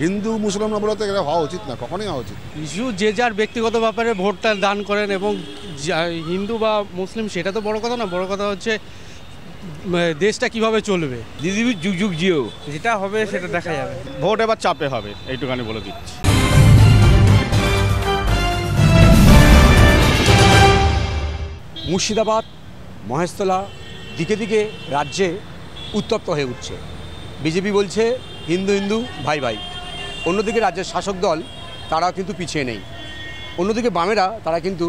হিন্দু মুসলমান বলতে এটা হওয়া উচিত না, কখনোই হওয়া উচিত। ইস্যু যে যার ব্যক্তিগত ব্যাপারে ভোটটা দান করেন, এবং হিন্দু বা মুসলিম সেটা তো বড় কথা না, বড় কথা হচ্ছে দেশটা কিভাবে চলবে। দিদি যুগ যুগ জিও, যেটা হবে সেটা দেখা যাবে। ভোট এবার চাপে হবে, এইটুখানি বলে দিচ্ছি। মুর্শিদাবাদ, মহেশতলা, দিকে দিকে রাজ্যে উত্তপ্ত হয়ে উঠছে। বিজেপি বলছে হিন্দু হিন্দু ভাই ভাই, অন্যদিকে রাজ্যের শাসক দল তারাও কিন্তু পিছিয়ে নেই। অন্যদিকে বামেরা তারা কিন্তু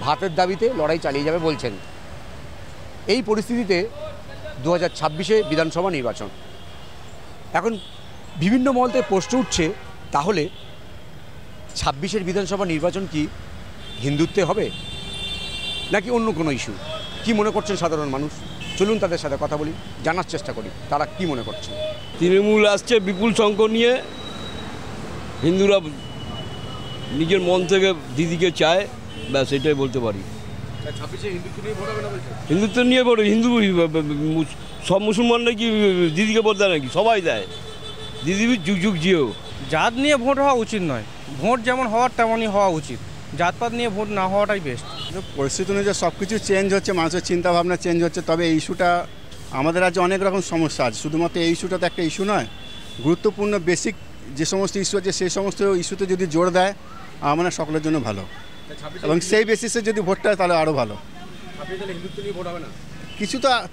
ভাতের দাবিতে লড়াই চালিয়ে যাবে বলছেন। এই পরিস্থিতিতে 2026-এ বিধানসভা নির্বাচন, এখন বিভিন্ন মহল থেকে প্রশ্ন উঠছে, তাহলে 26-এর বিধানসভা নির্বাচন কি হিন্দুত্বে হবে নাকি অন্য কোনো ইস্যু? কি মনে করছেন সাধারণ মানুষ? চলুন তাদের সাথে কথা বলি, জানার চেষ্টা করি তারা কি মনে করছেন। তৃণমূল আসছে বিপুল সংখ্যক নিয়ে, হিন্দুরা নিজের মন থেকে দিদিকে চায়, ব্যাস এটাই বলতে পারি। হিন্দুত্ব নিয়ে ভোট, হিন্দু সব মুসলমানরা কি দিদিকে ভোট দেয় নাকি? সবাই দেয়। দিদি যুগ যুগ জিও। জাত নিয়ে ভোট হওয়া উচিত নয়, ভোট যেমন হওয়ার তেমনই হওয়া উচিত। জাতপাত নিয়ে ভোট না হওয়াটাই বেস্ট। পরিস্থিতি অনুযায়ী সব কিছু চেঞ্জ হচ্ছে, মানুষের চিন্তাভাবনা চেঞ্জ হচ্ছে। তবে এই ইস্যুটা আমাদের রাজ্যে অনেক রকম সমস্যা আছে, শুধুমাত্র এই ইস্যুটা তো একটা ইস্যু নয়। গুরুত্বপূর্ণ বেসিক যে সমস্ত ইস্যু আছে সেই সমস্ত ইস্যুতে যদি জোর দেয় আমার মনে হয় সকলের জন্য ভালো, এবং সেই বেসিসে যদি ভোটটা হয় তাহলে আরও ভালো।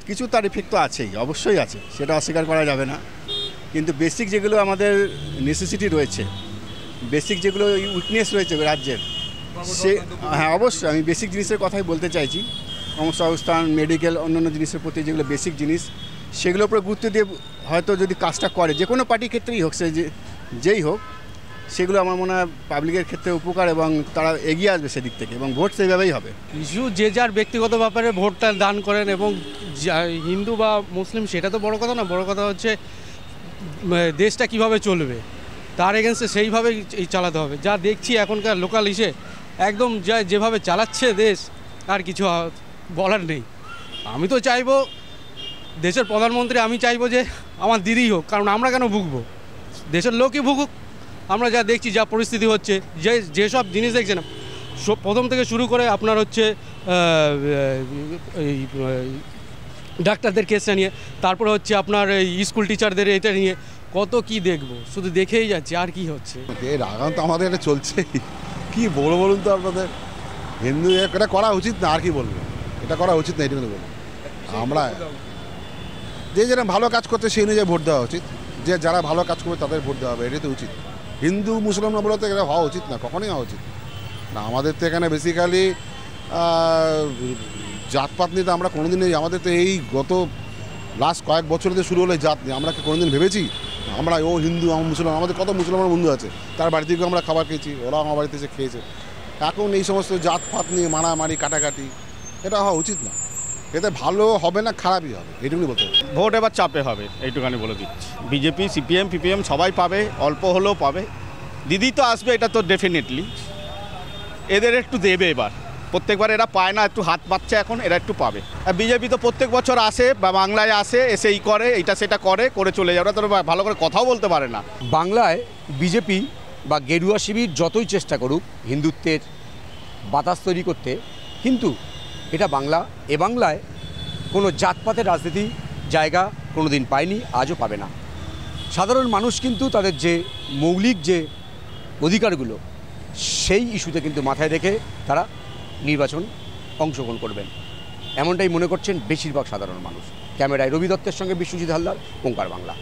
কিছু তার ইফেক্ট তো আছেই, অবশ্যই আছে, সেটা অস্বীকার করা যাবে না। কিন্তু বেসিক যেগুলো আমাদের নেসেসিটি রয়েছে, বেসিক যেগুলো উইকনেস রয়েছে রাজ্যের, সে হ্যাঁ অবশ্যই আমি বেসিক জিনিসের কথাই বলতে চাইছি। কর্মসংস্থান, মেডিকেল, অন্যান্য জিনিসের প্রতি যেগুলো বেসিক জিনিস, সেগুলোর উপরে গুরুত্ব দিয়ে হয়তো যদি কাজটা করে, যে কোনো পার্টির ক্ষেত্রেই হোক, সে যেই হোক, সেগুলো আমার মনে হয় পাবলিকের ক্ষেত্রে উপকার, এবং তারা এগিয়ে আসবে সেদিক থেকে, এবং ভোট সেইভাবেই হবে। ইস্যু যে যার ব্যক্তিগত ব্যাপারে ভোটটা দান করেন, এবং হিন্দু বা মুসলিম সেটা তো বড় কথা না, বড় কথা হচ্ছে দেশটা কিভাবে চলবে, তার এগেনস্টে সেইভাবেই চালাতে হবে। যা দেখছি এখনকার লোকাল ইসে একদম যেভাবে চালাচ্ছে দেশ, আর কিছু বলার নেই। আমি তো চাইবো দেশের প্রধানমন্ত্রী, আমি চাইবো যে আমার দিদি হোক, কারণ আমরা কেন ভুগবো, দেশের লোকই ভুগুক। আমরা যা দেখছি, যা পরিস্থিতি হচ্ছে, যেসব জিনিস দেখছেন, প্রথম থেকে শুরু করে আপনার হচ্ছে এই ডাক্তারদের কেসটা নিয়ে, তারপরে হচ্ছে আপনার এই স্কুল টিচারদের এটা নিয়ে, কত কি দেখবো, শুধু দেখেই যাচ্ছে, আর কি হচ্ছে। এর আগাম তো আমাদের এটা চলছেই, কি বলুন তো আপনাদের। হিন্দু এটা করা উচিত না, আর কি বলবো, এটা করা উচিত না, এটুকু বলবো। আমরা যে যারা ভালো কাজ করছে সেই অনুযায়ী ভোট দেওয়া উচিত, যে যারা ভালো কাজ করবে তাদের ভোট দেওয়া হবে, এটাই তো উচিত। হিন্দু মুসলমান বলতে এটা হওয়া উচিত না, কখনোই হওয়া উচিত না। আমাদের তো এখানে বেসিক্যালি জাতপাত নিয়ে তো আমরা কোনোদিনই, আমাদের তো এই গত লাস্ট কয়েক বছর থেকে শুরু হলে জাত নিয়ে আমরা কি কোনোদিন ভেবেছি আমরা ও হিন্দু আমার মুসলমান? আমাদের কত মুসলমান বন্ধু আছে, তার বাড়ি থেকে আমরা খাবার খেয়েছি, ওরা আমার বাড়িতে এসে খেয়েছে। এখন এই সমস্ত জাতপাত নিয়ে মারামারি কাটাকাটি, এটা হওয়া উচিত না। এতে ভালো হবে না, খারাপই হবে, এইটুকুনি বলতে হবে। ভোট এবার চাপে হবে, এইটুখানি বলে দিচ্ছি। বিজেপি, সিপিএম, পিপিএম সবাই পাবে, অল্প হলেও পাবে। দিদি তো আসবে, এটা তো ডেফিনেটলি। এদের একটু দেবে এবার, প্রত্যেকবার এরা পায় না, একটু হাত পাচ্ছে এখন, এরা একটু পাবে। আর বিজেপি তো প্রত্যেক বছর আসে, বা বাংলায় আসে, এসে এই করে, এইটা সেটা করে চলে যায়, ওরা তো ভালো করে কথাও বলতে পারে না। বাংলায় বিজেপি বা গেরুয়া শিবির যতই চেষ্টা করুক হিন্দুত্বের বাতাস তৈরি করতে, কিন্তু এটা বাংলা, এ বাংলায় কোনো জাতপাতের রাজনীতি জায়গা কোনো দিন পায়নি, আজও পাবে না। সাধারণ মানুষ কিন্তু তাদের যে মৌলিক যে অধিকারগুলো, সেই ইস্যুতে কিন্তু মাথায় রেখে তারা নির্বাচন অংশগ্রহণ করবেন, এমনটাই মনে করছেন বেশিরভাগ সাধারণ মানুষ। ক্যামেরায় রবি দত্তের সঙ্গে বিশ্বজিৎ হালদার, ওঙ্কার বাংলা।